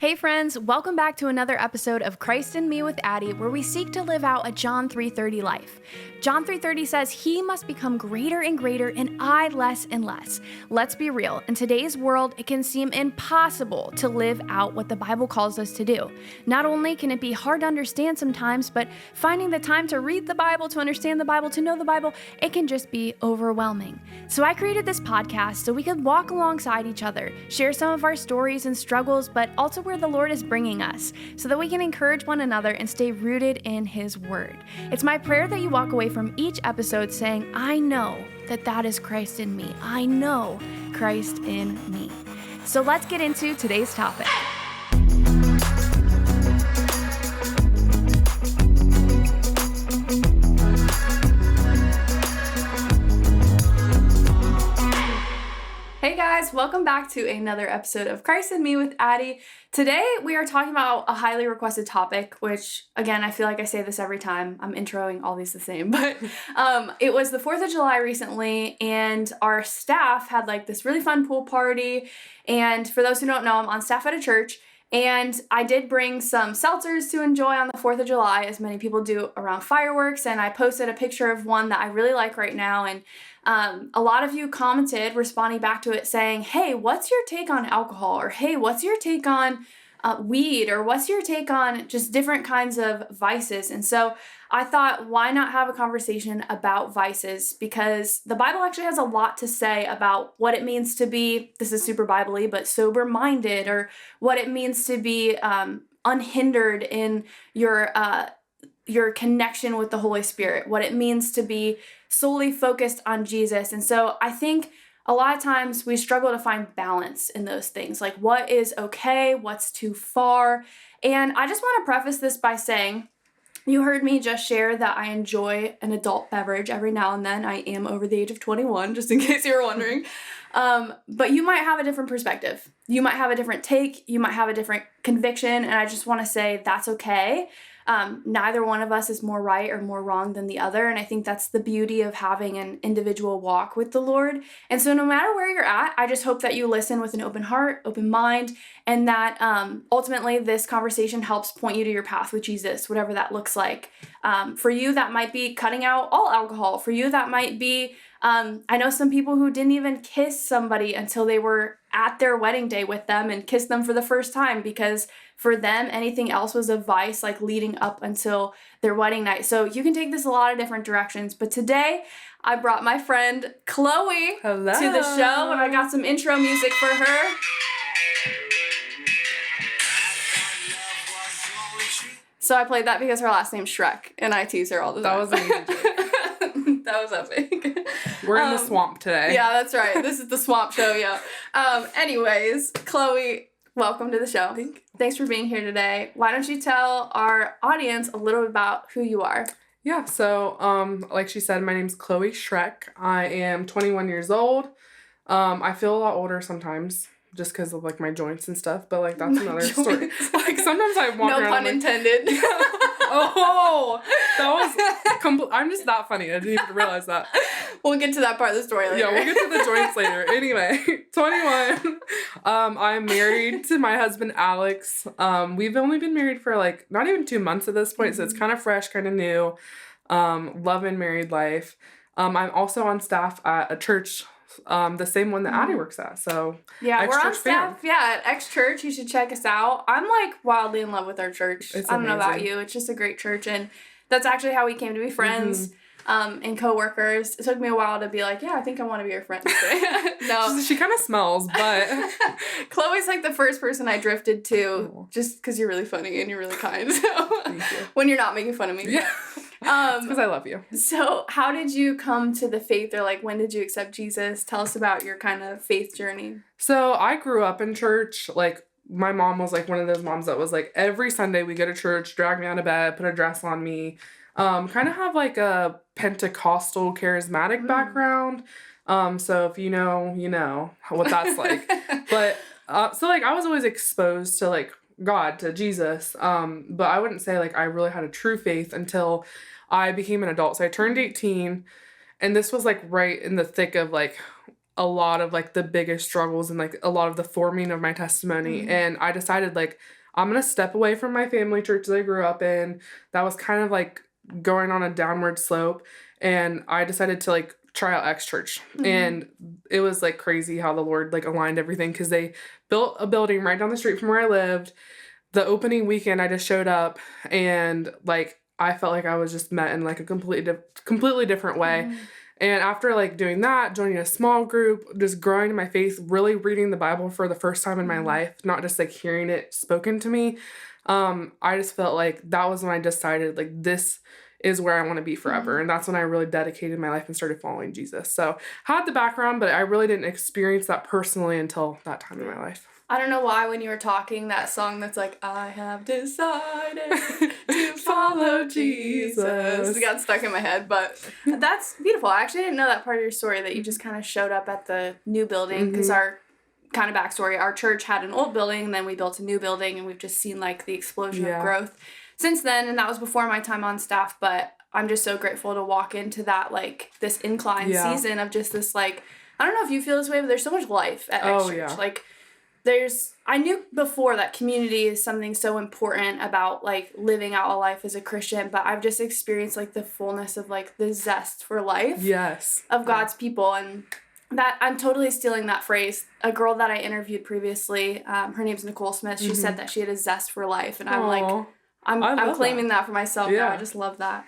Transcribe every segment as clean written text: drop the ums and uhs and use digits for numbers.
Hey friends, welcome back to another episode of Christ in Me with Addie, where we seek to live out a John 3:30 life. John 3:30 says, "He must become greater and greater, and I less and less." Let's be real. In today's world, it can seem impossible to live out what the Bible calls us to do. Not only can it be hard to understand sometimes, but finding the time to read the Bible, to understand the Bible, to know the Bible, it can just be overwhelming. So I created this podcast so we could walk alongside each other, share some of our stories and struggles, but also where the Lord is bringing us, so that we can encourage one another and stay rooted in His Word. It's my prayer that you walk away from each episode saying, I know that is Christ in me. I know Christ in me. So let's get into today's topic. Hey guys, welcome back to another episode of Christ in Me with Addie. Today we are talking about a highly requested topic, which again, I feel like I say this every time. I'm introing all these the same, but it was the 4th of July recently, and our staff had like this really fun pool party. And for those who don't know, I'm on staff at a church, and I did bring some seltzers to enjoy on the 4th of July, as many people do around fireworks, and I posted a picture of one that I really like right now, and a lot of you commented, responding back to it, saying, hey, what's your take on alcohol? Or hey, what's your take on weed? Or what's your take on just different kinds of vices? And so I thought, why not have a conversation about vices? Because the Bible actually has a lot to say about what it means to be, this is super Bible-y, but sober-minded, or what it means to be unhindered in your connection with the Holy Spirit, what it means to be solely focused on Jesus. And so I think a lot of times we struggle to find balance in those things, like what is okay, what's too far. And I just want to preface this by saying, you heard me just share that I enjoy an adult beverage every now and then. I am over the age of 21, just in case you were wondering. But you might have a different perspective. You might have a different take. You might have a different conviction. And I just want to say that's okay. Neither one of us is more right or more wrong than the other. And I think that's the beauty of having an individual walk with the Lord. And so no matter where you're at, I just hope that you listen with an open heart, open mind, and that ultimately this conversation helps point you to your path with Jesus, whatever that looks like. For you, that might be cutting out all alcohol. For you, that might be, I know some people who didn't even kiss somebody until they were at their wedding day with them and kissed them for the first time, because for them, anything else was a vice, like leading up until their wedding night. So you can take this a lot of different directions. But today, I brought my friend Chloe to the show, and I got some intro music for her. So I played that because her last name's Schreck, and I tease her all the time. That was amazing. That was epic. We're in the swamp today. Yeah, that's right. This is the swamp show, yeah. Anyways, Chloe, welcome to the show. Thanks for being here today. Why don't you tell our audience a little bit about who you are? Yeah, so like she said, my name's Chloe Schreck. I am 21 years old. I feel a lot older sometimes, just because of like my joints and stuff, but like that's another story. Like sometimes I walk around. No pun intended. Oh, that was I'm just that funny. I didn't even realize that. We'll get to that part of the story later. Yeah, we'll get to the joints later. Anyway, 21. I'm married to my husband, Alex. We've only been married for like not even 2 months at this point, so it's kind of fresh, kind of new. Loving married life. I'm also on staff at a church, the same one that Addie works at. So yeah, we're on staff. Yeah, at X Church. You should check us out. I'm like wildly in love with our church. It's I don't know amazing. about you. It's just a great church, and that's actually how we came to be friends. And coworkers. It took me a while to be like, yeah, I think I want to be your friend today. No. She kind of smells, but Chloe's like the first person I drifted to just because you're really funny and you're really kind. So thank you. When you're not making fun of me. Yeah. Because I love you. So how did you come to the faith, or like when did you accept Jesus? Tell us about your kind of faith journey. So I grew up in church. Like my mom was like one of those moms that was like every Sunday we go to church, drag me out of bed, put a dress on me. Kind of have like a Pentecostal charismatic background. So if you know what that's like. But so like I was always exposed to like God, to Jesus. But I wouldn't say like I really had a true faith until I became an adult. So I turned 18, and this was like right in the thick of like a lot of like the biggest struggles and like a lot of the forming of my testimony. Mhm. And I decided like I'm gonna step away from my family church that I grew up in. That was kind of like going on a downward slope. And I decided to like try out X Church. Mhm. And it was like crazy how the Lord like aligned everything, because they built a building right down the street from where I lived. The opening weekend, I just showed up, and like I felt like I was just met in like a completely different way. Mhm. And after like doing that, joining a small group, just growing in my faith, really reading the Bible for the first time in my Mhm. life, not just like hearing it spoken to me, I just felt like that was when I decided like this is where I want to be forever. Mhm. And that's when I really dedicated my life and started following Jesus. So I had the background, but I really didn't experience that personally until that time in my life. I don't know why when you were talking, that song that's like, I have decided to follow Jesus. It got stuck in my head, but that's beautiful. I actually didn't know that part of your story, that you just kind of showed up at the new building, because our kind of backstory, our church had an old building, and then we built a new building, and we've just seen like the explosion of growth since then, and that was before my time on staff, but I'm just so grateful to walk into that, like, this incline season of just this, like, I don't know if you feel this way, but there's so much life at X Church. Like, I knew before that community is something so important about, like, living out a life as a Christian, but I've just experienced, like, the fullness of, like, the zest for life of God's people, and that I'm totally stealing that phrase. A girl that I interviewed previously, her name's Nicole Smith, she said that she had a zest for life, and I'm like, I'm claiming that for myself now. I just love that.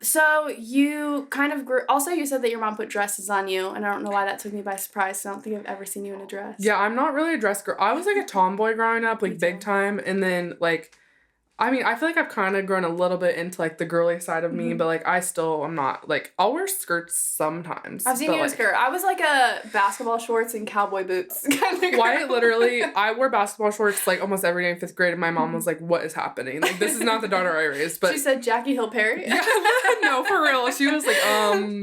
So you kind of grew, also you said that your mom put dresses on you, and I don't know why that took me by surprise. I don't think I've ever seen you in a dress. Yeah, I'm not really a dress girl. I was like a tomboy growing up, like big time. And then like, I mean, I feel like I've kind of grown a little bit into like the girly side of me, but like I'm not like, I'll wear skirts sometimes. I've seen you in a skirt. I was like a basketball shorts and cowboy boots kind of girl. Wyatt literally, I wore basketball shorts like almost every day in 5th grade, and my mom was like, what is happening? Like, this is not the daughter I raised. But she said Jackie Hill Perry. Yeah, no, for real. She was like,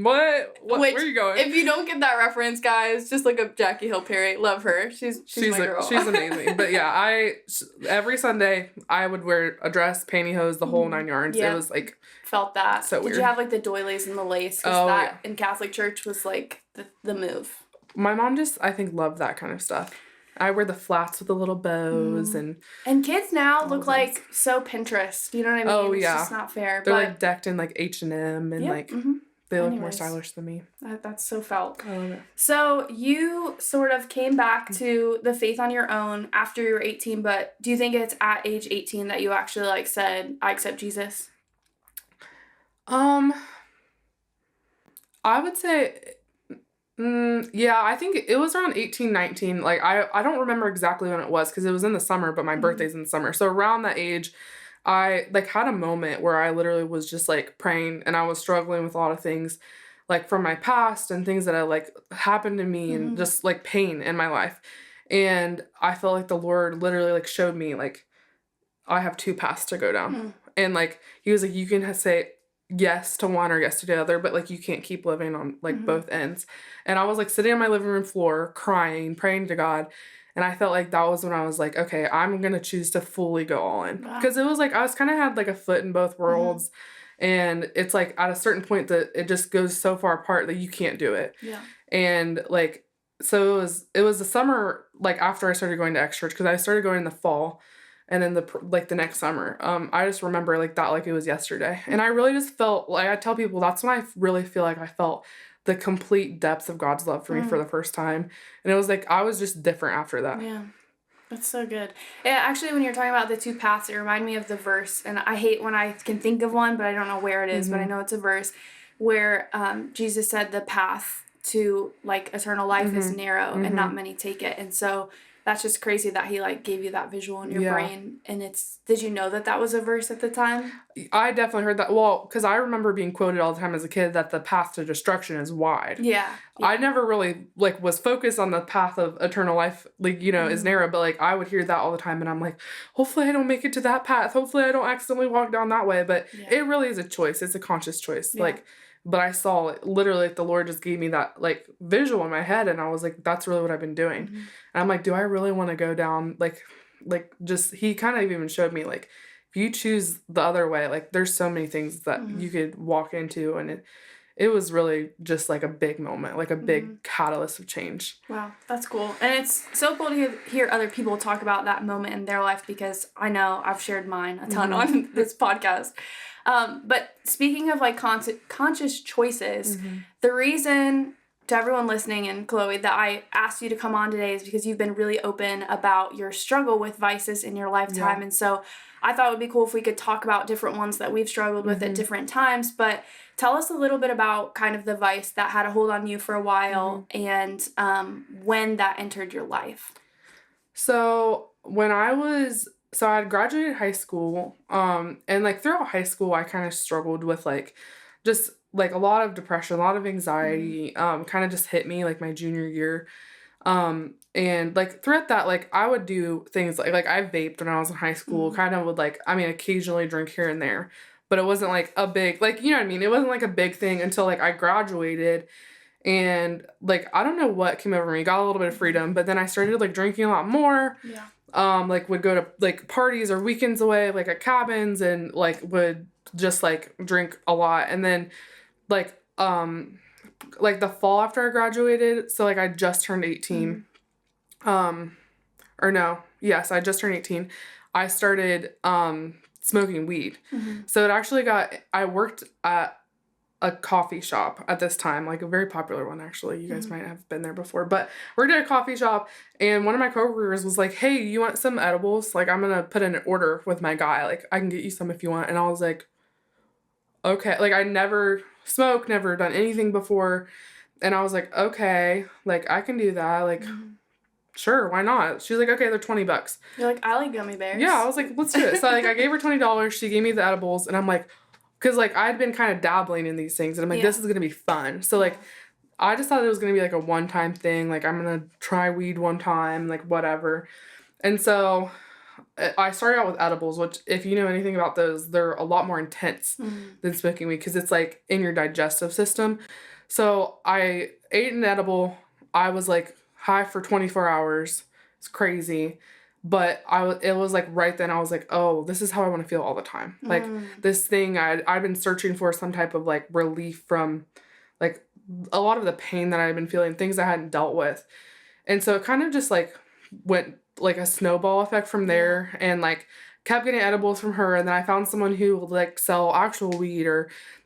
what? Where are you going? If you don't get that reference, guys, just look up Jackie Hill Perry. Love her. She's my girl. She's amazing. But yeah, every Sunday I would wear a dress, pantyhose, the whole 9 yards. It was like, felt that. So weird. Did you have like the doilies and the lace? Because that in Catholic church was like the move. My mom just, I think, loved that kind of stuff. I wear the flats with the little bows and kids now look like so Pinterest. You know what I mean? Oh yeah, it's just not fair. They're like decked in like H&M and like they look more stylish than me. That's so felt. I love it. So you sort of came back to the faith on your own after you were 18, but do you think it's at age 18 that you actually like said, I accept Jesus? I would say, yeah, I think it was around 18, 19. Like, I don't remember exactly when it was, because it was in the summer, but my birthday's in the summer. So around that age, I like had a moment where I literally was just like praying, and I was struggling with a lot of things like from my past and things that like happened to me and just like pain in my life. And I felt like the Lord literally like showed me like I have 2 paths to go down. And like he was like, you can say yes to one or yes to the other, but like you can't keep living on like both ends. And I was like sitting on my living room floor crying, praying to God. And I felt like that was when I was like, okay, I'm going to choose to fully go all in. Because it was like, I was kind of had like a foot in both worlds. And it's like at a certain point that it just goes so far apart that you can't do it. Yeah. And like, so it was the summer, like after I started going to X Church, because I started going in the fall. And then the next summer, I just remember like that, like it was yesterday. And I really just felt like, I tell people that's when I really feel like I felt the complete depth of God's love for me for the first time. And it was like, I was just different after that. Yeah. That's so good. Yeah, actually, when you're talking about the 2 paths, it reminded me of the verse, and I hate when I can think of one, but I don't know where it is, but I know it's a verse where Jesus said the path to like eternal life is narrow and not many take it. And so that's just crazy that he like gave you that visual in your brain. And did you know that was a verse at the time? I definitely heard that. Well, because I remember being quoted all the time as a kid that the path to destruction is wide. Yeah. I never really like was focused on the path of eternal life, like, you know, is narrow, but like I would hear that all the time, and I'm like, hopefully I don't make it to that path. Hopefully I don't accidentally walk down that way. But it really is a choice. It's a conscious choice. Like, but I saw it, literally, like, the Lord just gave me that, like, visual in my head, and I was like, that's really what I've been doing. And I'm like, do I really want to go down, like, just, he kind of even showed me, like, if you choose the other way, like, there's so many things that you could walk into, and it was really just like a big moment, like a big catalyst of change. Wow, that's cool. And it's so cool to hear other people talk about that moment in their life, because I know I've shared mine a ton on this podcast. But speaking of like conscious choices, the reason, to everyone listening and Chloe, that I asked you to come on today is because you've been really open about your struggle with vices in your lifetime. Yeah. And so I thought it would be cool if we could talk about different ones that we've struggled with at different times. But tell us a little bit about kind of the vice that had a hold on you for a while and when that entered your life. So I had graduated high school, and like throughout high school, I kind of struggled with like just like a lot of depression, a lot of anxiety, kind of just hit me like my junior year. And like throughout that, like I would do things like I vaped when I was in high school, kind of would like, I mean, occasionally drink here and there, but it wasn't like a big, like, you know what I mean? It wasn't like a big thing until like I graduated, and like, I don't know what came over me, got a little bit of freedom, but then I started like drinking a lot more. Yeah. Like would go to like parties or weekends away, like at cabins, and like would just like drink a lot. And then like the fall after I graduated, so like I just turned 18. Or no, yes, I just turned 18. I started smoking weed. So it actually I worked at a coffee shop at this time, like a very popular one actually. You guys might have been there before, but worked at a coffee shop, and one of my coworkers was like, "Hey, you want some edibles? Like I'm gonna put in an order with my guy. Like I can get you some if you want." And I was like, "Okay." Like I never smoked, never done anything before. And I was like, "Okay, like I can do that." Like sure, why not? She's like, "Okay, they're $20." You're like, I like gummy bears. Yeah, I was like, let's do it. So like I gave her $20. She gave me the edibles, and I'm like, because like I'd been kind of dabbling in these things, and I'm like, this is gonna be fun. So like I just thought it was gonna be like a one-time thing. Like I'm gonna try weed one time, like whatever. And so I started out with edibles, which if you know anything about those, they're a lot more intense than smoking weed because it's like in your digestive system. So I ate an edible. I was like high for 24 hours. It's crazy. But it was like right then I was like, oh, this is how I want to feel all the time. Like this thing I've been searching for some type of like relief from like a lot of the pain that I've been feeling, things I hadn't dealt with. And so it kind of just like went like a snowball effect from there, and like kept getting edibles from her. And then I found someone who would like sell actual weed,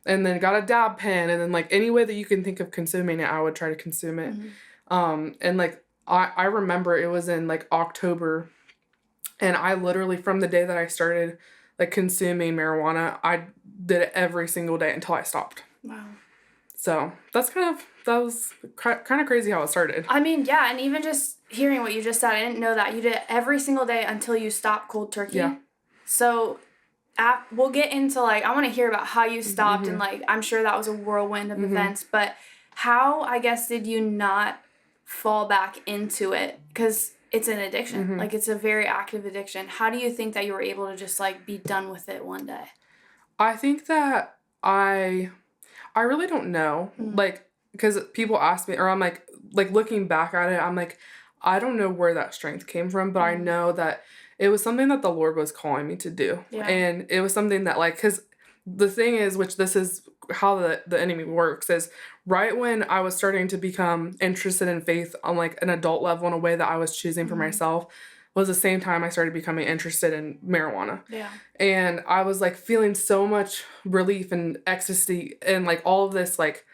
and then got a dab pen, and then like any way that you can think of consuming it, I would try to consume it. And like I remember it was in like October, and I literally from the day that I started like consuming marijuana, I did it every single day until I stopped. Wow. So that was kind of crazy how it started. I mean, yeah, and even just hearing what you just said, I didn't know that. You did it every single day until you stopped cold turkey. Yeah. So we'll get into like, I want to hear about how you stopped, and like, I'm sure that was a whirlwind of events, but how, I guess, did you not fall back into it? Because it's an addiction. Like, it's a very active addiction. How do you think that you were able to just like be done with it one day? I think that I really don't know. Like, because people ask me, or I'm like looking back at it, I'm like, I don't know where that strength came from, but I know that it was something that the Lord was calling me to do. Yeah. And it was something that like, because the thing is, which this is how the enemy works, is right when I was starting to become interested in faith on like an adult level in a way that I was choosing for myself, was the same time I started becoming interested in marijuana. Yeah. And I was like feeling so much relief and ecstasy and like all of this like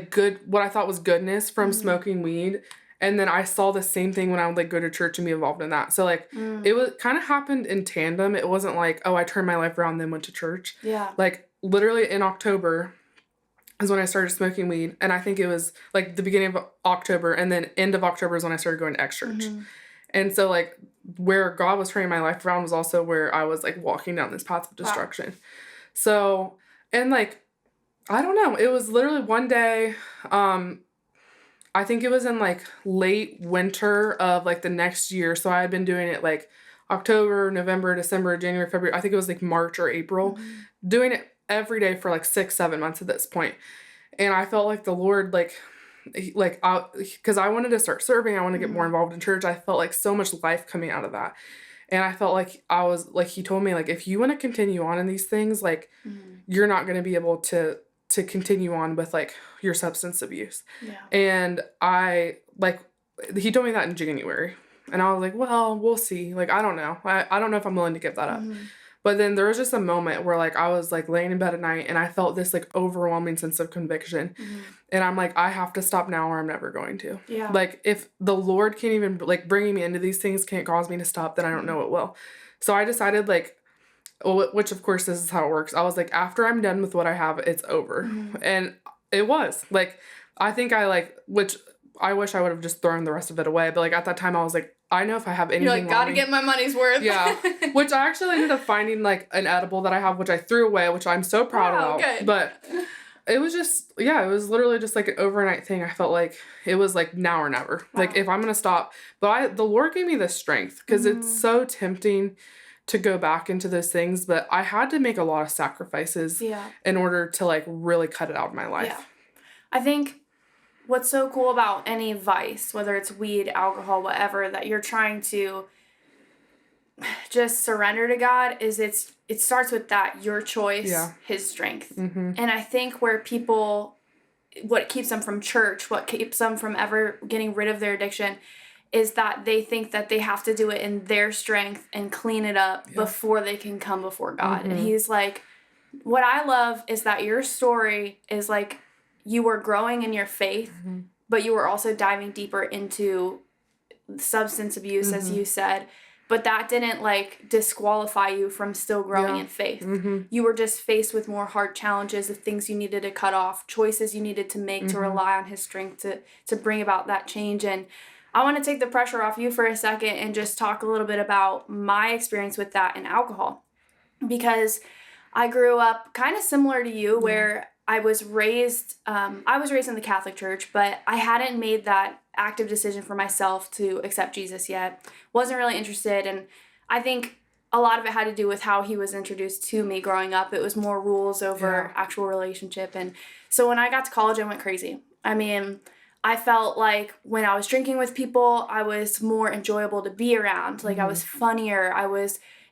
good, what I thought was goodness from smoking weed. And then I saw the same thing when I would like go to church and be involved in that. So like it was kind of happened in tandem. It wasn't like, oh, I turned my life around then went to church. Yeah. Like literally in October is when I started smoking weed. And I think it was like the beginning of October, and then end of October is when I started going to X church. And so like where God was turning my life around was also where I was like walking down this path of destruction. Wow. So, and like, I don't know, it was literally one day, I think it was in like late winter of like the next year. So I had been doing it like October, November, December, January, February. I think it was like March or April, doing it every day for like 6-7 months at this point. And I felt like the Lord, because I wanted to start serving, I wanted to get more involved in church. I felt like so much life coming out of that. And I felt like I was like, he told me like, if you want to continue on in these things, like you're not going to be able to to continue on with, like, your substance abuse. Yeah. And he told me that in January. And I was like, well, we'll see. Like, I don't know. I don't know if I'm willing to give that up. But then there was just a moment where, like, I was, like, laying in bed at night and I felt this, like, overwhelming sense of conviction. And I'm like, I have to stop now or I'm never going to. Yeah. Like, if the Lord can't even, like, bringing me into these things can't cause me to stop, then I don't know what will. So I decided, like, which, of course, this is how it works. I was like, after I'm done with what I have, it's over. And it was. Like, I think which I wish I would have just thrown the rest of it away. But, like, at that time, I was like, I know if I have anything You're like, gotta get my money's worth. Yeah. Which I actually ended up finding, like, an edible that I have, which I threw away, which I'm so proud about. Good. But it was just, it was literally just, like, an overnight thing. I felt like it was, like, now or never. Wow. Like, if I'm going to stop. But the Lord gave me the strength because it's so tempting to go back into those things. But I had to make a lot of sacrifices in order to, like, really cut it out of my life. Yeah. I think what's so cool about any vice, whether it's weed, alcohol, whatever, that you're trying to just surrender to God, is it starts with that, your choice, his strength. And I think where people, what keeps them from church, what keeps them from ever getting rid of their addiction, is that they think that they have to do it in their strength and clean it up before they can come before God. And he's like, what I love is that your story is like, you were growing in your faith, but you were also diving deeper into substance abuse, as you said. But that didn't, like, disqualify you from still growing in faith. You were just faced with more hard challenges of things you needed to cut off, choices you needed to make to rely on his strength to bring about that change. And I want to take the pressure off you for a second and just talk a little bit about my experience with that in alcohol. Because I grew up kind of similar to you, where I was raised in the Catholic Church, but I hadn't made that active decision for myself to accept Jesus yet. Wasn't really interested, and I think a lot of it had to do with how he was introduced to me growing up. It was more rules over actual relationship, and so when I got to college, I went crazy. I mean, I felt like when I was drinking with people, I was more enjoyable to be around. Like, I was funnier.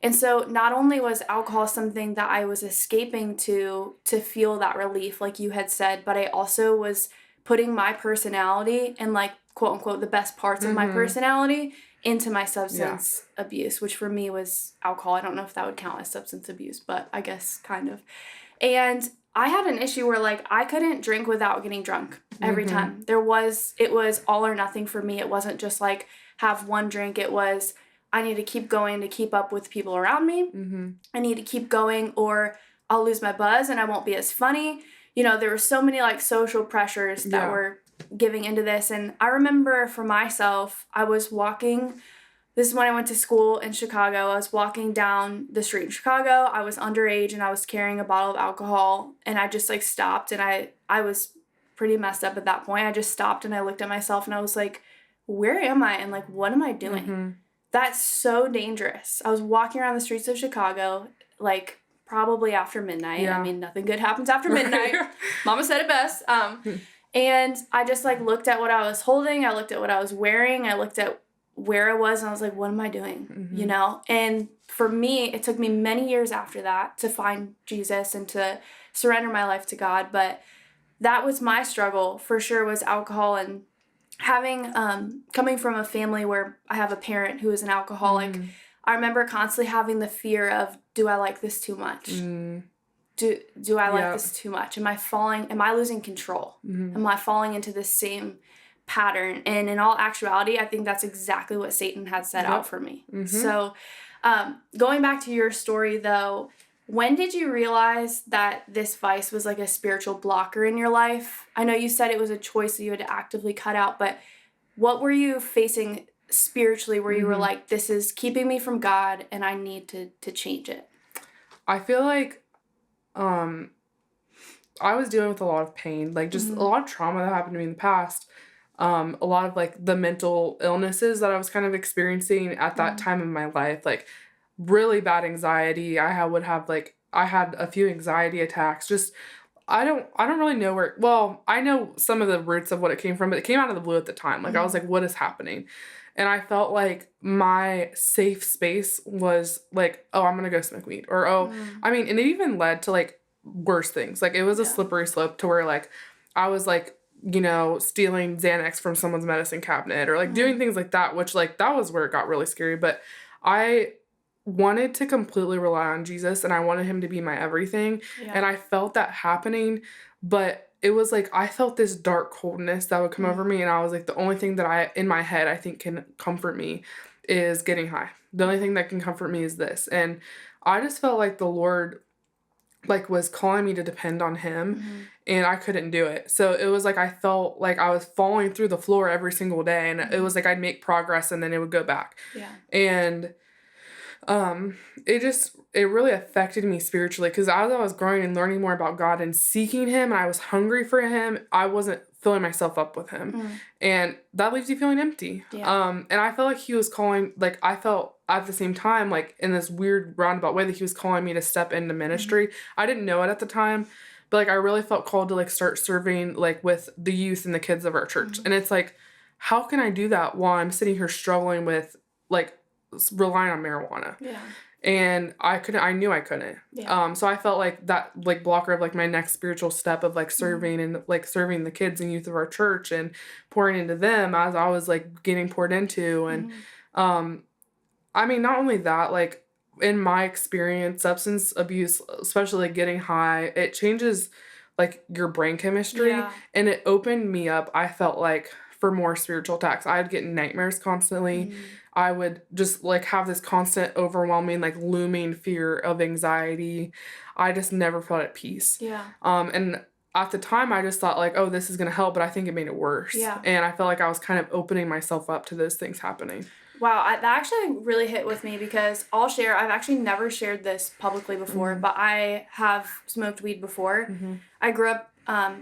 And so not only was alcohol something that I was escaping to feel that relief, like you had said, but I also was putting my personality and, like, quote unquote, the best parts of my personality into my substance abuse, which for me was alcohol. I don't know if that would count as substance abuse, but I guess kind of. And I had an issue where, like, I couldn't drink without getting drunk every time. It was all or nothing for me. It wasn't just, like, have one drink. It was, I need to keep going to keep up with people around me. I need to keep going or I'll lose my buzz and I won't be as funny. You know, there were so many, like, social pressures that were giving into this. And I remember for myself, I was walking, this is when I went to school in Chicago. I was walking down the street in Chicago. I was underage and I was carrying a bottle of alcohol, and I just, like, stopped, and I was pretty messed up at that point. I just stopped and I looked at myself and I was like, where am I? And, like, what am I doing? That's so dangerous. I was walking around the streets of Chicago, like, probably after midnight. I mean, nothing good happens after midnight. Mama said it best. And I just, like, looked at what I was holding. I looked at what I was wearing. I looked at where I was, and I was like, what am I doing? You know? And for me, it took me many years after that to find Jesus and to surrender my life to God. But that was my struggle, for sure, was alcohol. And having, coming from a family where I have a parent who is an alcoholic, I remember constantly having the fear of, do I like this too much? Do I like this too much? Am I losing control? Am I falling into the same pattern? And in all actuality, I think that's exactly what Satan had set out for me. So going back to your story, though, when did you realize that this vice was, like, a spiritual blocker in your life? I know you said it was a choice that you had to actively cut out, but what were you facing spiritually where you were like, this is keeping me from God and I need to change it? I feel like I was dealing with a lot of pain, like, just a lot of trauma that happened to me in the past. A lot of, like, the mental illnesses that I was kind of experiencing at that time of my life, like, really bad anxiety. I had a few anxiety attacks. Just, I don't really know where, well, I know some of the roots of what it came from, but it came out of the blue at the time. Like, I was like, what is happening? And I felt like my safe space was like, oh, I'm going to go smoke weed. Or, I mean, and it even led to, like, worse things. Like, it was a slippery slope to where, like, I was, like, you know, stealing Xanax from someone's medicine cabinet or, like, doing things like that, which, like, that was where it got really scary. But I wanted to completely rely on Jesus, and I wanted him to be my everything. Yeah. And I felt that happening, but it was like I felt this dark coldness that would come over me, and I was like, the only thing that in my head I think can comfort me is getting high. The only thing that can comfort me is this. And I just felt like the Lord, like, was calling me to depend on him, and I couldn't do it. So it was like I felt like I was falling through the floor every single day, and it was like I'd make progress and then it would go back. Yeah. And it really affected me spiritually, because as I was growing and learning more about God and seeking him, and I was hungry for him, I wasn't filling myself up with him. And that leaves you feeling empty. Yeah. And I felt like he was calling, like, I felt at the same time, like, in this weird roundabout way, that he was calling me to step into ministry. I didn't know it at the time, but, like, I really felt called to, like, start serving, like, with the youth and the kids of our church. And it's like, how can I do that while I'm sitting here struggling with, like, relying on marijuana? Yeah. And I knew I couldn't. Yeah. So I felt like that, like, blocker of, like, my next spiritual step of, like, serving and, like, serving the kids and youth of our church and pouring into them as I was, like, getting poured into. And I mean, not only that, like, in my experience, substance abuse, especially, like, getting high, it changes, like, your brain chemistry. Yeah. And it opened me up, I felt like, for more spiritual attacks. I'd get nightmares constantly. I would just, like, have this constant overwhelming, like, looming fear of anxiety. I just never felt at peace. Yeah. And at the time, I just thought, like, oh, this is going to help, but I think it made it worse. Yeah. And I felt like I was kind of opening myself up to those things happening. Wow, that actually really hit with me, because I've actually never shared this publicly before, but I have smoked weed before. I grew up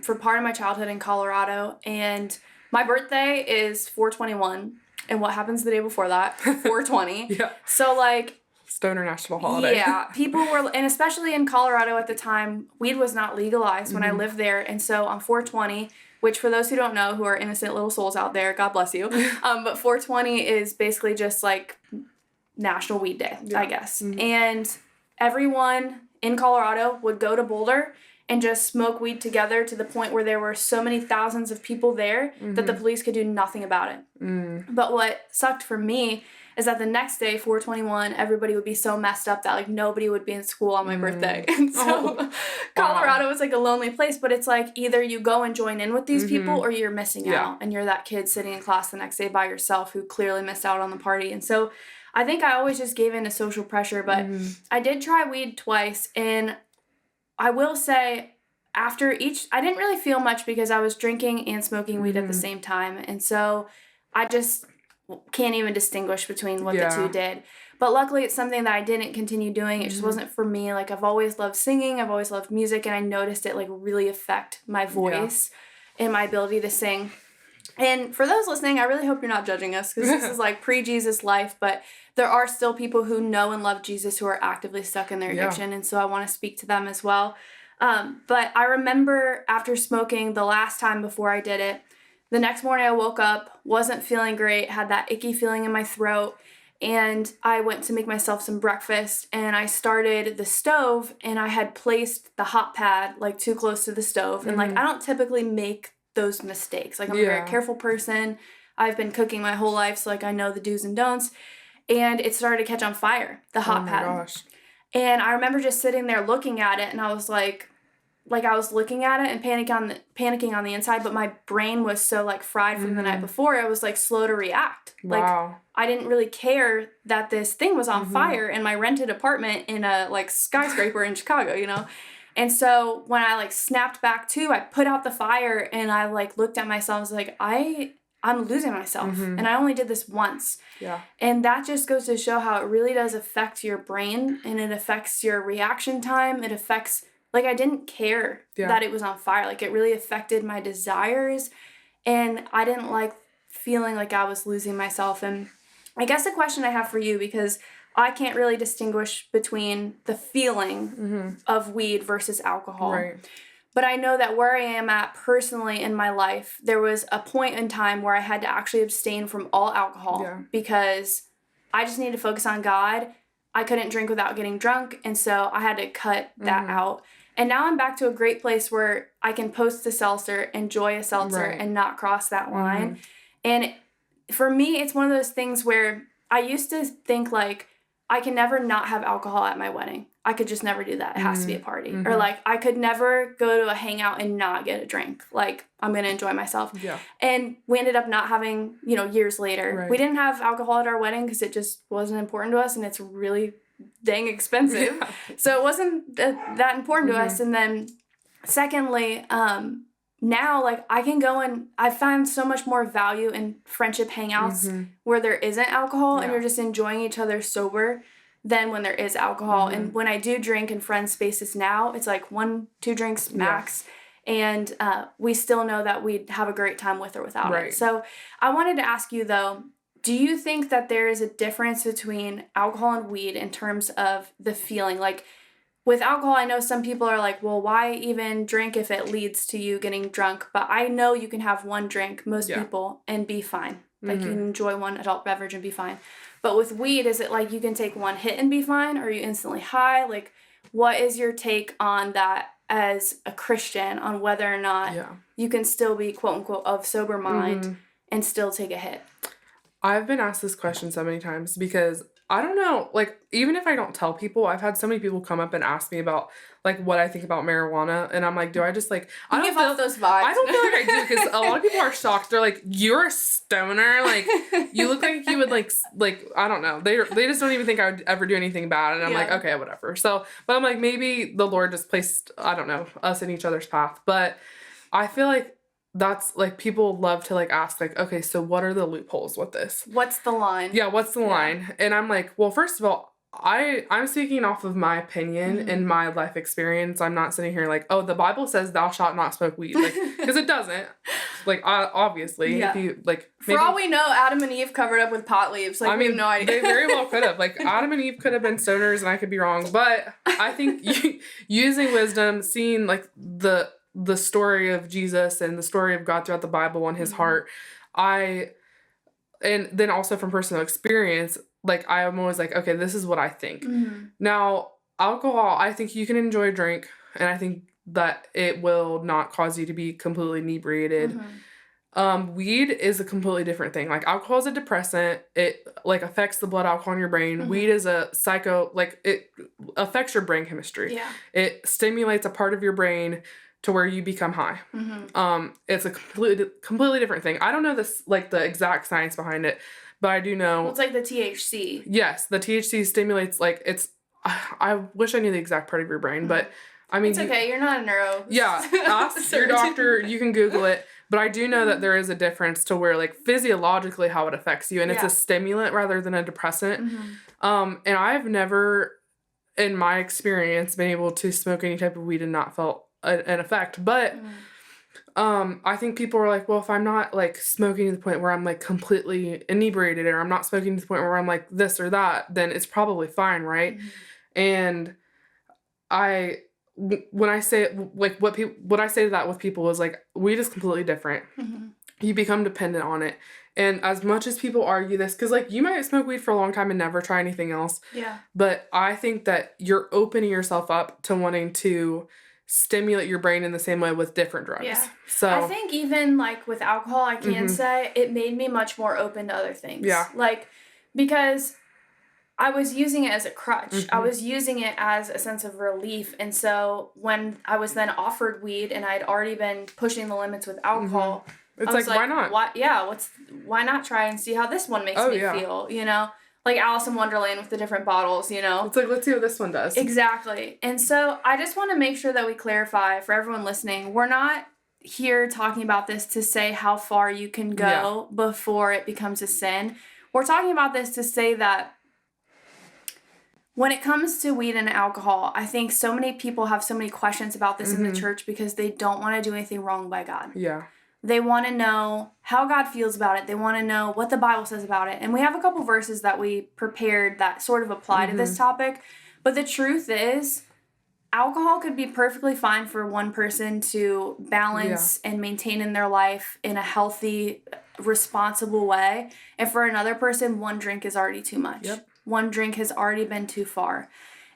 for part of my childhood in Colorado, and my birthday is 4/21, and what happens the day before that? 4/20. Yeah. So, like, Stoner national holiday. Yeah, people were, and especially in Colorado at the time, weed was not legalized when I lived there, and so on 4/20, which for those who don't know, who are innocent little souls out there, God bless you, but 4/20 is basically just, like, National Weed Day, I guess. And everyone in Colorado would go to Boulder and just smoke weed together, to the point where there were so many thousands of people there that the police could do nothing about it. But what sucked for me is that the next day, 4/21, everybody would be so messed up that, like, nobody would be in school on my birthday. And so Colorado was, like, a lonely place, but it's like either you go and join in with these people or you're missing out, and you're that kid sitting in class the next day by yourself who clearly missed out on the party. And so I think I always just gave in to social pressure, but I did try weed twice, and I will say, after each, I didn't really feel much because I was drinking and smoking weed at the same time. And so I just can't even distinguish between what the two did. But luckily, it's something that I didn't continue doing. It just wasn't for me. Like, I've always loved singing. I've always loved music. And I noticed it, like, really affect my voice and my ability to sing. And for those listening, I really hope you're not judging us, because this is, like, pre-Jesus life. But there are still people who know and love Jesus who are actively stuck in their addiction. And so I want to speak to them as well. But I remember after smoking the last time before I did it, the next morning I woke up, wasn't feeling great, had that icky feeling in my throat, and I went to make myself some breakfast, and I started the stove, and I had placed the hot pad, like, too close to the stove. And, like, I don't typically make those mistakes. Like, I'm a very careful person. I've been cooking my whole life, so, like, I know the do's and don'ts. And it started to catch on fire, the hot pad. Oh my gosh. And I remember just sitting there looking at it, and I was like I was looking at it and panicking on the inside, but my brain was so, like, fried from the night before, it was, like, slow to react. Wow. Like, I didn't really care that this thing was on fire in my rented apartment in a, like, skyscraper in Chicago, you know? And so when I, like, snapped back to, I put out the fire, and I, like, looked at myself, I was like, I'm losing myself. And I only did this once. Yeah. And that just goes to show how it really does affect your brain, and it affects your reaction time. It affects, like, I didn't care that it was on fire. Like, it really affected my desires, and I didn't like feeling like I was losing myself. And I guess the question I have for you, because I can't really distinguish between the feeling of weed versus alcohol. Right. But I know that where I am at personally in my life, there was a point in time where I had to actually abstain from all alcohol because I just needed to focus on God. I couldn't drink without getting drunk, and so I had to cut that out. And now I'm back to a great place where I can post a seltzer, enjoy a seltzer, and not cross that line. And for me, it's one of those things where I used to think, like, I can never not have alcohol at my wedding. I could just never do that. It has to be a party. Or, like, I could never go to a hangout and not get a drink. Like, I'm going to enjoy myself. Yeah. And we ended up not having, years later. We didn't have alcohol at our wedding because it just wasn't important to us, and it's really dang expensive. Yeah. So it wasn't that important to us. And then, secondly, now, like, I can go and I find so much more value in friendship hangouts where there isn't alcohol and you're just enjoying each other sober than when there is alcohol. And when I do drink in friend spaces now, it's like 1-2 drinks max. And we still know that we'd have a great time with or without it. So I wanted to ask you, though, do you think that there is a difference between alcohol and weed in terms of the feeling? Like, with alcohol, I know some people are like, well, why even drink if it leads to you getting drunk? But I know you can have one drink, most people, and be fine. Like, you can enjoy one adult beverage and be fine. But with weed, is it like you can take one hit and be fine? Or are you instantly high? Like, what is your take on that as a Christian, on whether or not you can still be, quote unquote, of sober mind and still take a hit? I've been asked this question so many times because I don't know, like, even if I don't tell people, I've had so many people come up and ask me about, like, what I think about marijuana, and I'm like, do I just, like, I don't give off those vibes. I don't feel like I do, because a lot of people are shocked. They're like, you're a stoner? Like, you look like you would, like, I don't know. They just don't even think I would ever do anything bad, and I'm like, okay, whatever. So, but I'm like, maybe the Lord just placed, I don't know, us in each other's path, but I feel like that's, like, people love to, like, ask, like, okay, so what are the loopholes with this? What's the line? Yeah, what's the line? And I'm like, well, first of all, I'm speaking off of my opinion and my life experience. I'm not sitting here like, oh, the Bible says thou shalt not smoke weed. Like, because it doesn't. Like, obviously. If you, like, maybe, for all we know, Adam and Eve covered up with pot leaves. Like, I mean, we have no idea. They very well could have. Like, Adam and Eve could have been stoners, and I could be wrong. But I think using wisdom, seeing, like, the story of Jesus and the story of God throughout the Bible and his heart, and then also from personal experience, like, I am always like, okay, this is what I think. Now, alcohol, I think you can enjoy a drink, and I think that it will not cause you to be completely inebriated. Weed is a completely different thing. Like, alcohol is a depressant. It, like, affects the blood alcohol in your brain. Weed is a like, it affects your brain chemistry. It stimulates a part of your brain to where you become high. It's a completely different thing. I don't know this, like, the exact science behind it, but I do know. Well, it's like the THC. Yes, the THC stimulates, like, it's, I wish I knew the exact part of your brain, but I mean. It's okay, you're not a neuro. Yeah, ask your doctor, you can Google it, but I do know that there is a difference to where, like, physiologically how it affects you, and it's a stimulant rather than a depressant. And I've never, in my experience, been able to smoke any type of weed and not felt an effect, but I think people are like, well, if I'm not, like, smoking to the point where I'm, like, completely inebriated, or I'm not smoking to the point where I'm, like, this or that, then it's probably fine, right? And when I say, like, what I say to that with people is, like, weed is completely different. You become dependent on it. And as much as people argue this, because, like, you might smoke weed for a long time and never try anything else. But I think that you're opening yourself up to wanting to stimulate your brain in the same way with different drugs. So I think even, like, with alcohol, I can say it made me much more open to other things. Like, because I was using it as a crutch. I was using it as a sense of relief. And so when I was then offered weed and I'd already been pushing the limits with alcohol, it's like, why not? Why not try and see how this one makes me feel, you know? Like Alice in Wonderland with the different bottles, you know? It's like, let's see what this one does. Exactly. And so I just want to make sure that we clarify for everyone listening, we're not here talking about this to say how far you can go before it becomes a sin. We're talking about this to say that when it comes to weed and alcohol, I think so many people have so many questions about this in the church because they don't want to do anything wrong by God. They want to know how God feels about it. They want to know what the Bible says about it. And we have a couple verses that we prepared that sort of apply to this topic. But the truth is, alcohol could be perfectly fine for one person to balance and maintain in their life in a healthy, responsible way. And for another person, one drink is already too much. one drink has already been too far.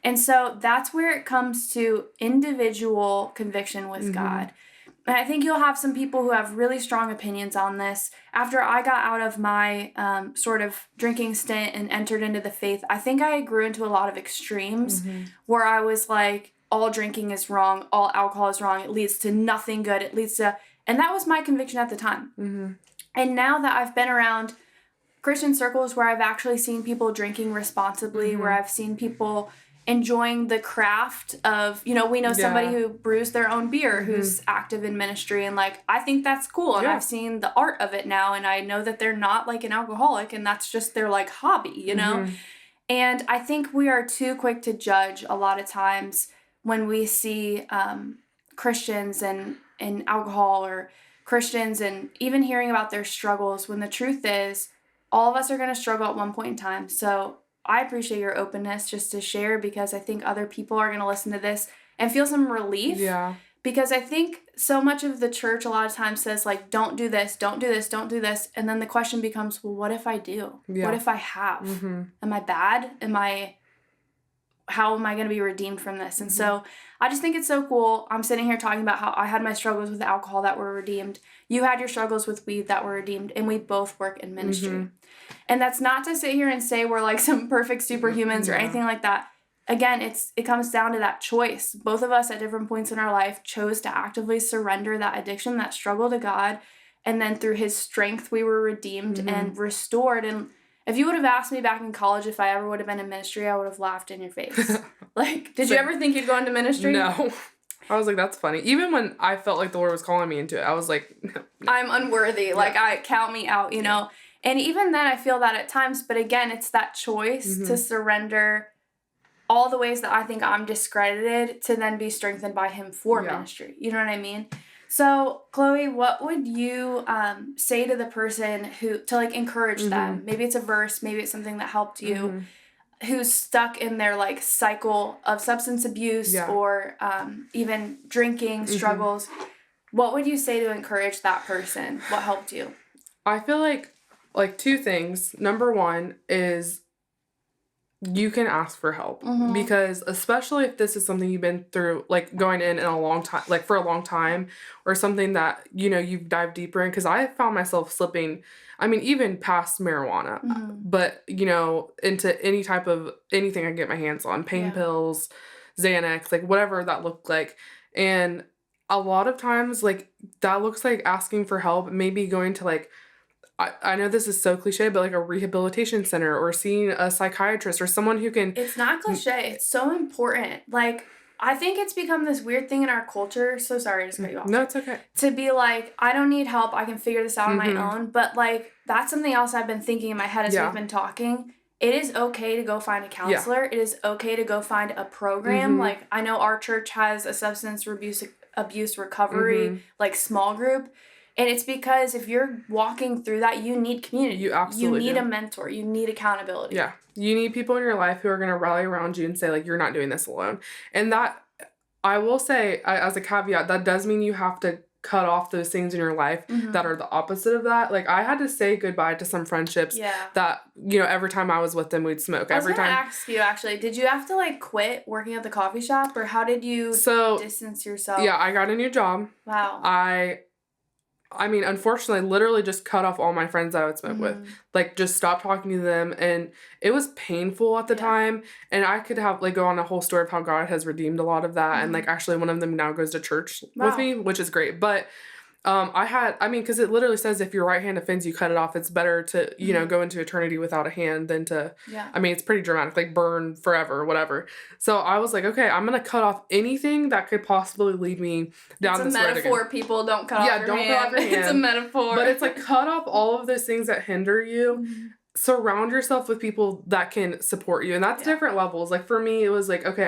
And so that's where it comes to individual conviction with God. And I think you'll have some people who have really strong opinions on this. After I got out of my sort of drinking stint and entered into the faith, I think I grew into a lot of extremes where I was like, all drinking is wrong, all alcohol is wrong, it leads to nothing good, and that was my conviction at the time. And now that I've been around Christian circles where I've actually seen people drinking responsibly, where I've seen people enjoying the craft of, we know somebody who brews their own beer who's active in ministry, and like I think that's cool, and I've seen the art of it now, and I know that they're not like an alcoholic, and that's just their like hobby, and I think we are too quick to judge a lot of times when we see Christians and alcohol, or Christians and even hearing about their struggles, when the truth is all of us are going to struggle at one point in time. So I appreciate your openness just to share, because I think other people are going to listen to this and feel some relief. Yeah. Because I think so much of the church a lot of times says, like, don't do this, don't do this, don't do this. And then the question becomes, well, what if I do? Yeah. What if I have? Am I bad? How am I going to be redeemed from this? And so I just think it's so cool. I'm sitting here talking about how I had my struggles with alcohol that were redeemed. You had your struggles with weed that were redeemed, and we both work in ministry. And that's not to sit here and say we're like some perfect superhumans or anything like that. Again, it comes down to that choice. Both of us at different points in our life chose to actively surrender that addiction, that struggle to God. And then through his strength, we were redeemed and restored. And if you would have asked me back in college if I ever would have been in ministry, I would have laughed in your face. Like, did you ever think you'd go into ministry? No. I was like, that's funny. Even when I felt like the Lord was calling me into it, I was like, no. I'm unworthy. Yeah. Like, count me out, know? And even then, I feel that at times. But again, it's that choice to surrender all the ways that I think I'm discredited to then be strengthened by him for ministry. You know what I mean? So, Chloe, what would you say to the person to like encourage them? Maybe it's a verse, maybe it's something that helped you, who's stuck in their like cycle of substance abuse or even drinking struggles. What would you say to encourage that person? What helped you? I feel like two things. Number one is you can ask for help, because especially if this is something you've been through, like going in a long time, like for a long time, or something that, you've dived deeper in. Because I found myself slipping, even past marijuana, but, into anything I can get my hands on, pain pills, Xanax, like whatever that looked like. And a lot of times, like, that looks like asking for help, maybe going to like, I know this is so cliche, but like a rehabilitation center, or seeing a psychiatrist, or someone who can... It's not cliche. It's so important. Like, I think it's become this weird thing in our culture. So sorry to cut you off. No, it's okay. To be like, I don't need help. I can figure this out on my own. But like, that's something else I've been thinking in my head as we've been talking. It is okay to go find a counselor. It is okay to go find a program. Like, I know our church has a substance abuse recovery, like small group. And it's because if you're walking through that, you need community. You absolutely need a mentor. You need accountability. Yeah. You need people in your life who are going to rally around you and say, like, you're not doing this alone. And that, I will say, as a caveat, that does mean you have to cut off those things in your life that are the opposite of that. Like, I had to say goodbye to some friendships that, every time I was with them, we'd smoke. I was going to ask you, actually, did you have to, like, quit working at the coffee shop? Or how did you distance yourself? Yeah, I got a new job. Wow. Unfortunately, literally just cut off all my friends that I would smoke with. Like, just stopped talking to them. And it was painful at the time. And I could have, like, go on a whole story of how God has redeemed a lot of that. And, like, actually one of them now goes to church with me, which is great. But because it literally says if your right hand offends you, cut it off. It's better to, go into eternity without a hand than to, it's pretty dramatic, like burn forever or whatever. So I was like, okay, I'm going to cut off anything that could possibly lead me down this road again. It's a metaphor, people. Don't cut off your hand. Yeah, don't cut off your hand. It's a metaphor. But it's like, cut off all of those things that hinder you. Surround yourself with people that can support you. And that's different levels. Like, for me, it was like, okay,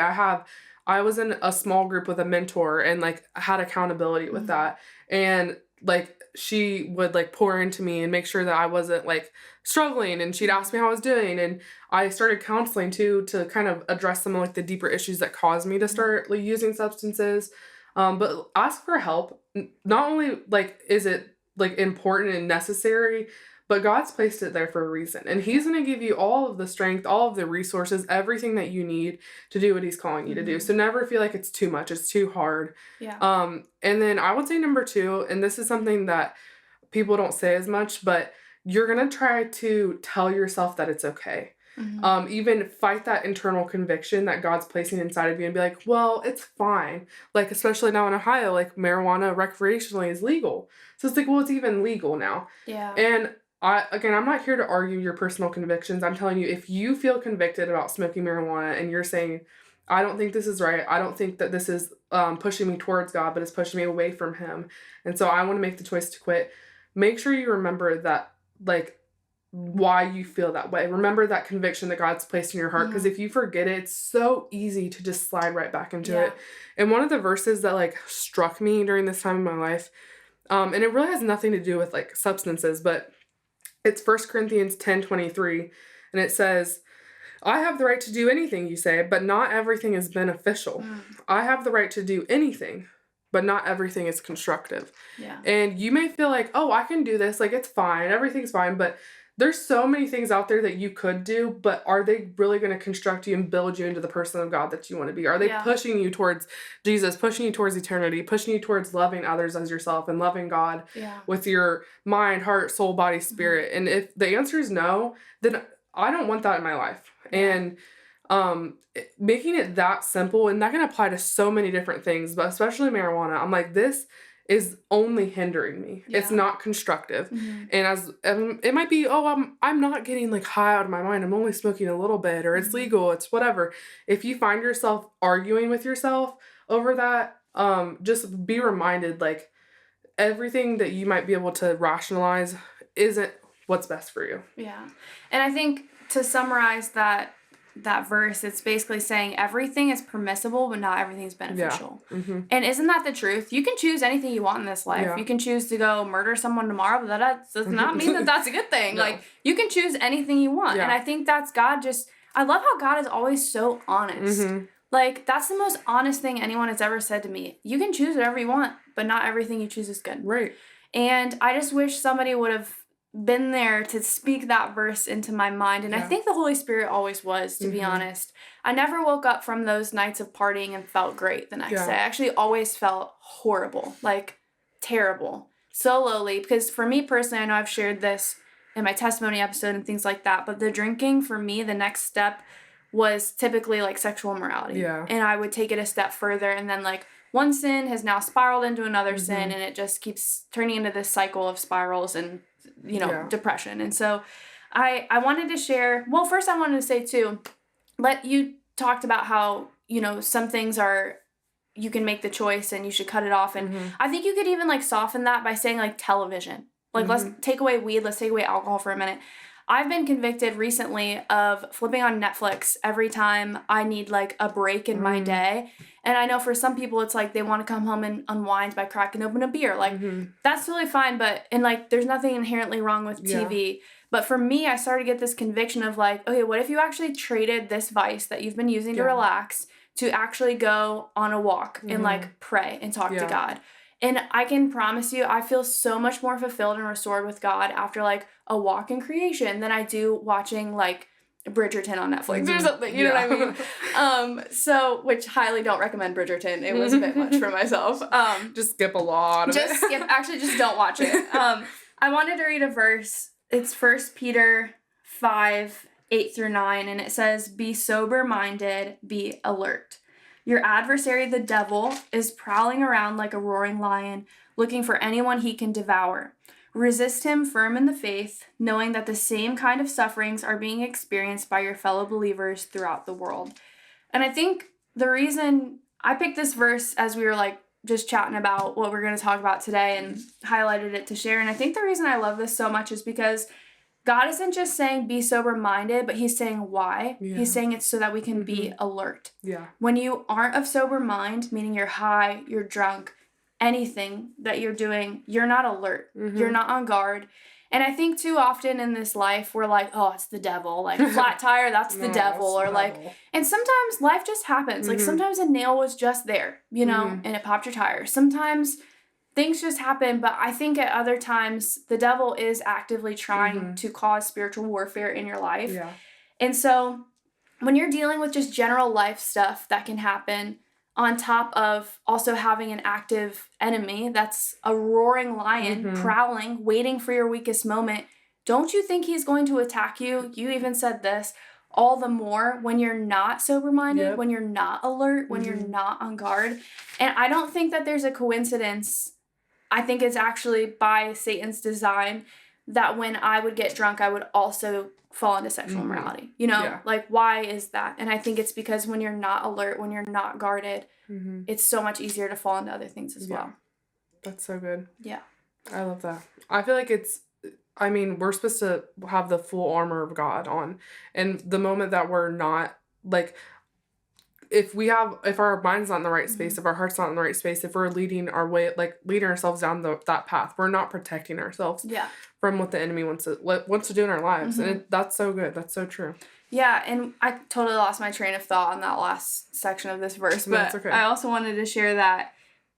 I was in a small group with a mentor and, like, had accountability with that. And, like, she would, like, pour into me and make sure that I wasn't, like, struggling. And she'd ask me how I was doing. And I started counseling, too, to kind of address some of, like, the deeper issues that caused me to start, like, using substances. But ask for help. Not only, like, is it, like, important and necessary, but God's placed it there for a reason. And He's going to give you all of the strength, all of the resources, everything that you need to do what He's calling you to do. So never feel like it's too much, it's too hard. Yeah. And then I would say number 2, and this is something that people don't say as much, but you're going to try to tell yourself that it's okay. Even fight that internal conviction that God's placing inside of you and be like, well, it's fine. Like, especially now in Ohio, like marijuana recreationally is legal. So it's like, well, it's even legal now. Yeah. And I'm not here to argue your personal convictions. I'm telling you, if you feel convicted about smoking marijuana and you're saying, I don't think this is right. I don't think that this is pushing me towards God, but it's pushing me away from Him. And so I want to make the choice to quit. Make sure you remember that, like, why you feel that way. Remember that conviction that God's placed in your heart, because if you forget it, it's so easy to just slide right back into it. And one of the verses that like struck me during this time in my life, and it really has nothing to do with like substances, but it's 1 Corinthians 10:23, and it says, I have the right to do anything, you say, but not everything is beneficial. I have the right to do anything, but not everything is constructive. Yeah. And you may feel like, oh, I can do this, like it's fine, everything's fine, but there's so many things out there that you could do, but are they really going to construct you and build you into the person of God that you want to be? Are they pushing you towards Jesus, pushing you towards eternity, pushing you towards loving others as yourself and loving God with your mind, heart, soul, body, spirit? And if the answer is no, then I don't want that in my life. And making it that simple, and that can apply to so many different things, but especially marijuana. I'm like, this is only hindering me. It's not constructive. And as it might be, oh, I'm not getting like high out of my mind. I'm only smoking a little bit, or it's legal, it's whatever. If you find yourself arguing with yourself over that, just be reminded, like, everything that you might be able to rationalize isn't what's best for you. Yeah. And I think to summarize that verse, it's basically saying everything is permissible, but not everything is beneficial. And isn't that the truth? You can choose anything you want in this life. You can choose to go murder someone tomorrow, but that does not mean that that's a good thing. No. Like, you can choose anything you want. And I think that's God I love how God is always so honest. Like, that's the most honest thing anyone has ever said to me. You can choose whatever you want, but not everything you choose is good. Right. And I just wish somebody would have been there to speak that verse into my mind. And I think the Holy Spirit always was, to be honest. I never woke up from those nights of partying and felt great the next day. I actually always felt horrible, like terrible, so lowly. Because for me personally, I know I've shared this in my testimony episode and things like that, but the drinking for me, the next step was typically like sexual immorality. And I would take it a step further, and then like one sin has now spiraled into another sin, and it just keeps turning into this cycle of spirals and depression. And so I wanted to share, well, first I wanted to say too, you talked about how, some things are, you can make the choice and you should cut it off. And I think you could even like soften that by saying like television, like let's take away weed, let's take away alcohol for a minute. I've been convicted recently of flipping on Netflix every time I need like a break in my day. And I know for some people it's like they want to come home and unwind by cracking open a beer. Like that's totally fine, and like there's nothing inherently wrong with TV. But for me, I started to get this conviction of like, okay, what if you actually traded this vice that you've been using to relax to actually go on a walk and like pray and talk to God? And I can promise you, I feel so much more fulfilled and restored with God after like a walk in creation than I do watching like Bridgerton on Netflix or something. You know what I mean? So, which highly don't recommend Bridgerton. It was a bit much for myself. Just skip a lot of it. Actually, just don't watch it. I wanted to read a verse. It's 1 Peter 5:8-9, and it says, "Be sober-minded, be alert. Your adversary, the devil, is prowling around like a roaring lion, looking for anyone he can devour. Resist him firm in the faith, knowing that the same kind of sufferings are being experienced by your fellow believers throughout the world." And I think the reason I picked this verse as we were like just chatting about what we're going to talk about today and highlighted it to share. And I think the reason I love this so much is because God isn't just saying be sober-minded, but he's saying why. He's saying it's so that we can be alert. When you aren't of sober mind, meaning you're high, you're drunk, anything that you're doing, you're not alert. You're not on guard. And I think too often in this life, we're like, oh, it's the devil. Like, flat tire, that's the devil. Or like, and sometimes life just happens. Like, sometimes a nail was just there, and it popped your tire. Sometimes things just happen, but I think at other times the devil is actively trying to cause spiritual warfare in your life. Yeah. And so when you're dealing with just general life stuff that can happen, on top of also having an active enemy that's a roaring lion prowling, waiting for your weakest moment, don't you think he's going to attack you? You even said this, all the more when you're not sober-minded, when you're not alert, when you're not on guard. And I don't think that there's a coincidence. I think it's actually by Satan's design that when I would get drunk, I would also fall into sexual immorality. You know, like, why is that? And I think it's because when you're not alert, when you're not guarded, it's so much easier to fall into other things as well. That's so good. Yeah. I love that. I feel like we're supposed to have the full armor of God on. And the moment that we're not, like, if our mind's not in the right space, if our heart's not in the right space, if we're leading ourselves down that path, we're not protecting ourselves from what the enemy wants to do in our lives. And that's so good. That's so true. Yeah, and I totally lost my train of thought on that last section of this verse. But that's okay. I also wanted to share that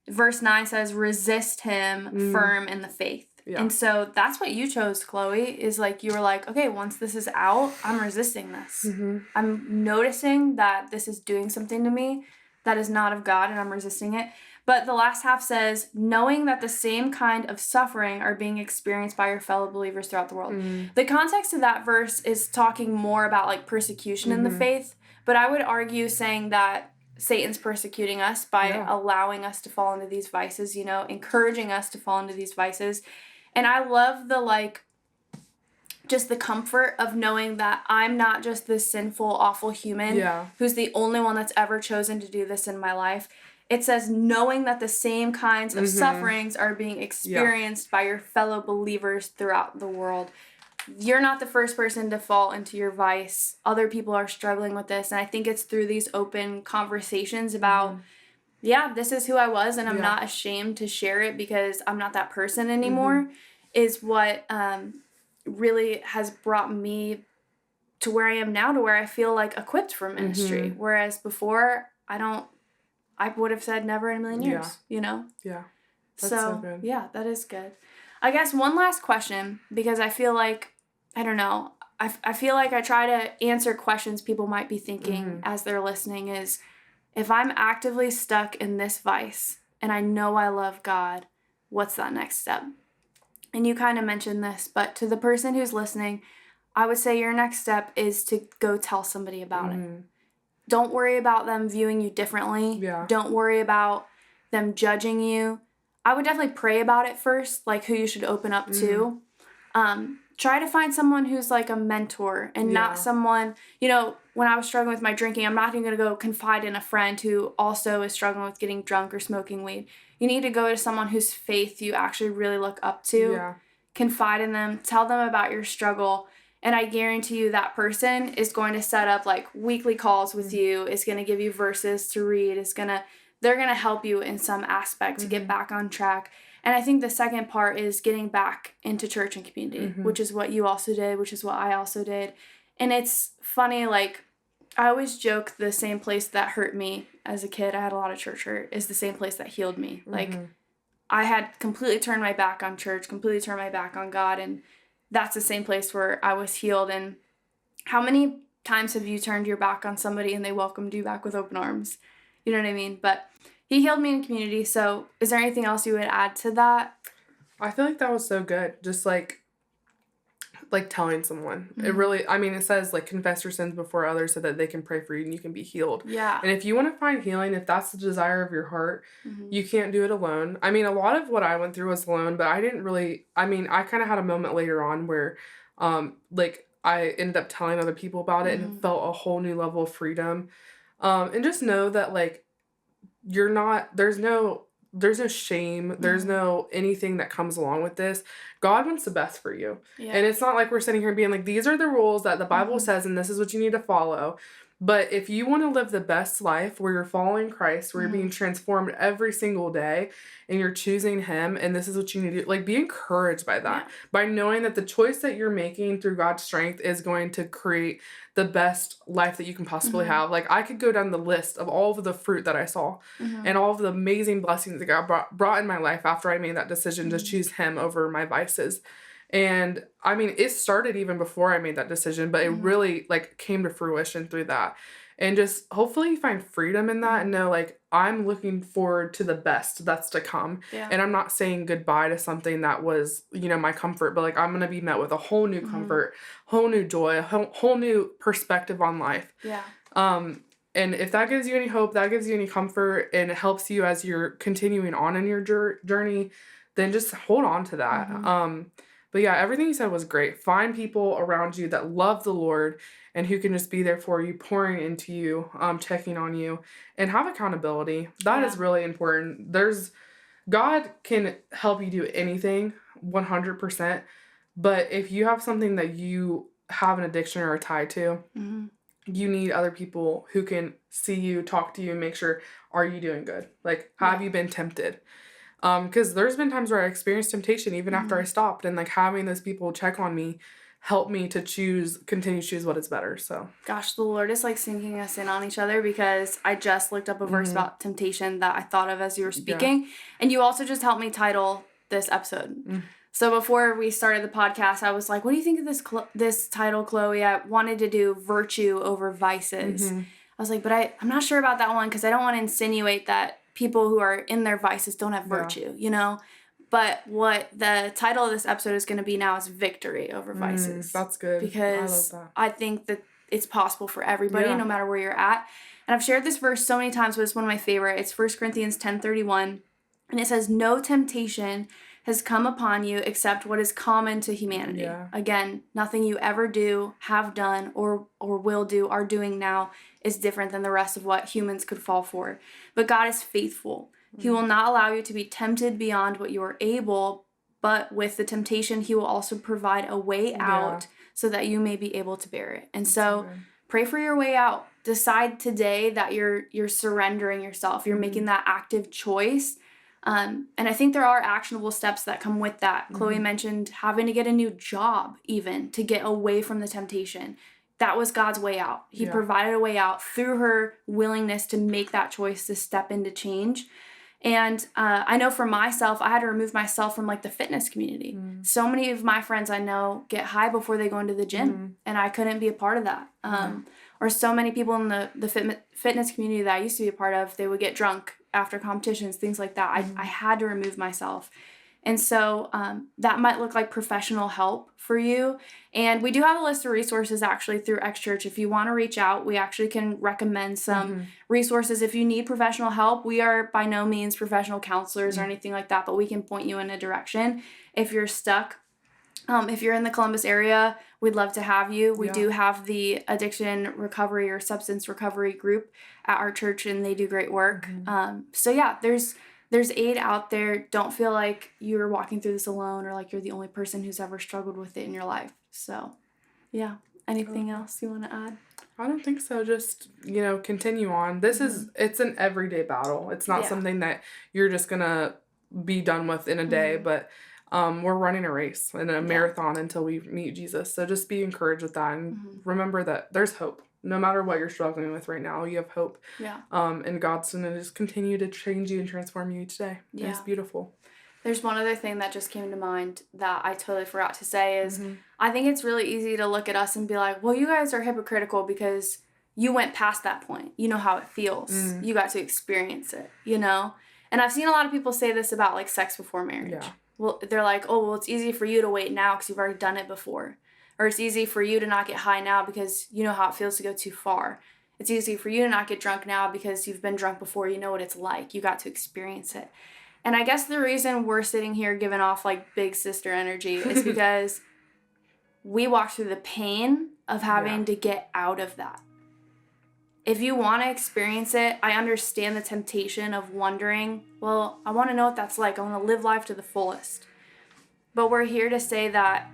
verse 9 says, resist him firm in the faith. Yeah. And so that's what you chose, Chloe, is like, you were like, okay, once this is out, I'm resisting this. I'm noticing that this is doing something to me that is not of God, and I'm resisting it. But the last half says, knowing that the same kind of suffering are being experienced by your fellow believers throughout the world. The context of that verse is talking more about like persecution in the faith, but I would argue saying that Satan's persecuting us by allowing us to fall into these vices, you know, encouraging us to fall into these vices. And I love just the comfort of knowing that I'm not just this sinful, awful human who's the only one that's ever chosen to do this in my life. It says, knowing that the same kinds of sufferings are being experienced by your fellow believers throughout the world. You're not the first person to fall into your vice. Other people are struggling with this. And I think it's through these open conversations about, this is who I was, and I'm not ashamed to share it because I'm not that person anymore, is what really has brought me to where I am now, to where I feel like equipped for ministry. Whereas before, I would have said never in a million years, you know? Yeah. That's so good. Yeah, that is good. I guess one last question, because I feel like, I don't know, I feel like I try to answer questions people might be thinking as they're listening is, if I'm actively stuck in this vice and I know I love God, what's that next step? And you kind of mentioned this, but to the person who's listening, I would say your next step is to go tell somebody about it. Don't worry about them viewing you differently. Yeah. Don't worry about them judging you. I would definitely pray about it first, like who you should open up to. Try to find someone who's like a mentor and not someone, you know, when I was struggling with my drinking, I'm not even going to go confide in a friend who also is struggling with getting drunk or smoking weed. You need to go to someone whose faith you actually really look up to, confide in them, tell them about your struggle. And I guarantee you that person is going to set up like weekly calls with you, is going to give you verses to read, they're going to help you in some aspect to get back on track. And I think the second part is getting back into church and community, which is what you also did, which is what I also did. And it's funny, like, I always joke the same place that hurt me as a kid, I had a lot of church hurt, is the same place that healed me. Like, I had completely turned my back on church, completely turned my back on God, and that's the same place where I was healed. And how many times have you turned your back on somebody and they welcomed you back with open arms? You know what I mean? But he healed me in community. So is there anything else you would add to that? I feel like that was so good. Just like telling someone. It really, it says like confess your sins before others so that they can pray for you and you can be healed. Yeah. And if you want to find healing, if that's the desire of your heart, you can't do it alone. A lot of what I went through was alone, but I didn't really, I kind of had a moment later on where, I ended up telling other people about it and felt a whole new level of freedom. And just know that like, you're not, there's no shame. There's no anything that comes along with this. God wants the best for you. Yeah. And it's not like we're sitting here being like, these are the rules that the Bible says and this is what you need to follow. But if you want to live the best life where you're following Christ, where you're being transformed every single day and you're choosing him and this is what you need to do, like be encouraged by that. Yeah. By knowing that the choice that you're making through God's strength is going to create the best life that you can possibly have. Like I could go down the list of all of the fruit that I saw and all of the amazing blessings that God brought in my life after I made that decision to choose him over my vices. And I mean, it started even before I made that decision, but it really like came to fruition through that. And just hopefully you find freedom in that and know like I'm looking forward to the best that's to come. Yeah. And I'm not saying goodbye to something that was, my comfort, but like I'm going to be met with a whole new comfort, whole new joy, a whole new perspective on life. Yeah. And if that gives you any hope, that gives you any comfort and it helps you as you're continuing on in your journey, then just hold on to that. But yeah, everything you said was great. Find people around you that love the Lord and who can just be there for you, pouring into you, checking on you, and have accountability. That is really important. God can help you do anything 100%. But if you have something that you have an addiction or a tie to, you need other people who can see you, talk to you, and make sure, are you doing good? Like, have you been tempted? Because there's been times where I experienced temptation even after I stopped, and like having those people check on me helped me to continue to choose what is better. So gosh, the Lord is like syncing us in on each other, because I just looked up a verse about temptation that I thought of as you were speaking, and you also just helped me title this episode. So before we started the podcast, I was like, what do you think of this title, Chloe? I wanted to do virtue over vices. I was like, but I'm not sure about that one, because I don't want to insinuate that people who are in their vices don't have virtue, But what the title of this episode is going to be now is victory over vices. That's good. Because I love that. I think that it's possible for everybody, no matter where you're at. And I've shared this verse so many times, but it's one of my favorite. It's 1 Corinthians 10:31. And it says, no temptation has come upon you except what is common to humanity. Yeah. Again, nothing you ever do, have done, or will do, are doing now is different than the rest of what humans could fall for. But God is faithful. He will not allow you to be tempted beyond what you are able, but with the temptation, he will also provide a way out so that you may be able to bear it. And pray for your way out. Decide today that you're surrendering yourself. You're making that active choice. And I think there are actionable steps that come with that. Chloe mentioned having to get a new job even to get away from the temptation. That was God's way out. He provided a way out through her willingness to make that choice to step into change. And I know for myself, I had to remove myself from like the fitness community. So many of my friends I know get high before they go into the gym, and I couldn't be a part of that. Or so many people in the fitness community that I used to be a part of, they would get drunk after competitions, things like that. I had to remove myself. And so that might look like professional help for you. And we do have a list of resources actually through X Church. If you want to reach out, we actually can recommend some resources. If you need professional help, we are by no means professional counselors or anything like that, but we can point you in a direction. If you're stuck, if you're in the Columbus area, we'd love to have you. We do have the addiction recovery or substance recovery group at our church, and they do great work. There's aid out there. Don't feel like you're walking through this alone or like you're the only person who's ever struggled with it in your life. So, yeah. Anything else you want to add? I don't think so. Just, continue on. It's an everyday battle. It's not something that you're just going to be done with in a day, but we're running a race and a marathon until we meet Jesus. So just be encouraged with that and remember that there's hope. No matter what you're struggling with right now, you have hope. Yeah. And God's going to just continue to change you and transform you each day. Yeah. It's beautiful. There's one other thing that just came to mind that I totally forgot to say is I think it's really easy to look at us and be like, well, you guys are hypocritical because you went past that point. You know how it feels. You got to experience it, And I've seen a lot of people say this about like sex before marriage. Yeah. Well, they're like, oh, well, it's easy for you to wait now because you've already done it before. Or it's easy for you to not get high now because you know how it feels to go too far. It's easy for you to not get drunk now because you've been drunk before. You know what it's like. You got to experience it. And I guess the reason we're sitting here giving off like big sister energy is because we walked through the pain of having to get out of that. If you want to experience it, I understand the temptation of wondering, well, I want to know what that's like. I want to live life to the fullest. But we're here to say that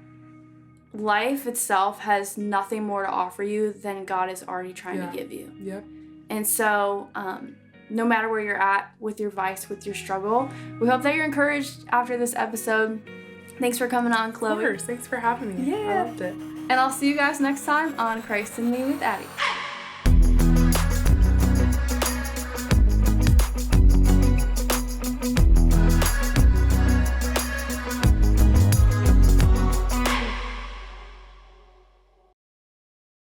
life itself has nothing more to offer you than God is already trying to give you. Yep. And so, no matter where you're at with your vice, with your struggle, we hope that you're encouraged after this episode. Thanks for coming on, Chloe. Of course. Thanks for having me. Yeah. I loved it. And I'll see you guys next time on Christ and Me with Addie.